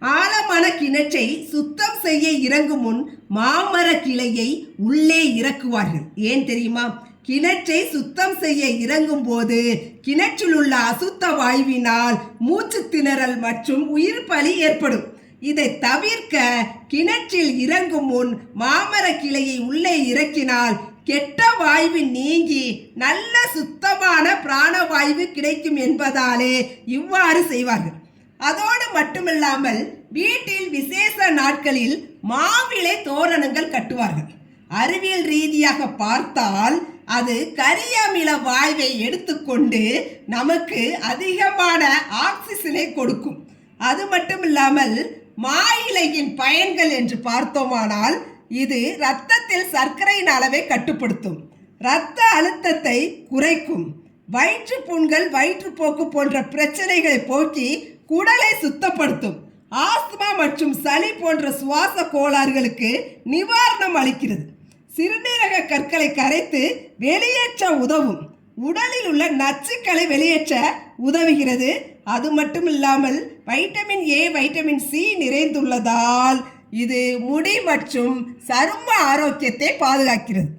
ஆழமான கிணற்றை சுத்தம் செய்ய இறங்கும் முன் மாமர கிளையை உள்ளே இறக்குவார்கள். ஏன் தெரியுமா? கிணற்றை சுத்தம் செய்ய இறங்கும் போது கிணற்றில் உள்ள அசுத்த வாயுவினால் மூச்சு திணறல் மற்றும் உயிர் பலி ஏற்படும். இதை தவிர்க்க கிணற்றில் இறங்கும் முன் மாமர கிளையை உள்ளே இறக்கினால் கெட்ட வாயு நீங்கி நல்ல சுத்தமான பிராணவாயு கிடைக்கும் என்பதாலே இவ்வாறு செய்வார்கள். அதோடு மட்டுமில்லாமல் வீட்டில் விசேஷ நாட்களில் மாவிலை தோரணங்கள் கட்டுவார்கள். அறிவியல் ரீதியாக பார்த்தால் அது கரியமில வாயுவை எடுத்துக்கொண்டு நமக்கு அதிகமான ஆக்சிஜனை கொடுக்கும். அது மட்டுமில்லாமல் மா இலையின் பயன்கள் என்று பார்த்தோமானால் இது இரத்தத்தில் சர்க்கரையின் அளவை கட்டுப்படுத்தும், இரத்த அழுத்தத்தை குறைக்கும், வயிற்றுப்புண்கள் வயிற்றுப்போக்கு போன்ற பிரச்சனைகளை போக்கி குடலை சுத்தப்படுத்தும், ஆஸ்துமா மற்றும் சளி போன்ற சுவாச கோளாறுகளுக்கு நிவாரணம் அளிக்கிறது, சிறுநீரக கற்களை கரைத்து வெளியேற்ற உதவும், உடலில் உள்ள நச்சுக்களை வெளியேற்ற உதவுகிறது. அது மட்டும் இல்லாமல் வைட்டமின் ஏ, வைட்டமின் சி நிறைந்துள்ளதால் இது முடி மற்றும் சரும ஆரோக்கியத்தை பாதுகாக்கிறது.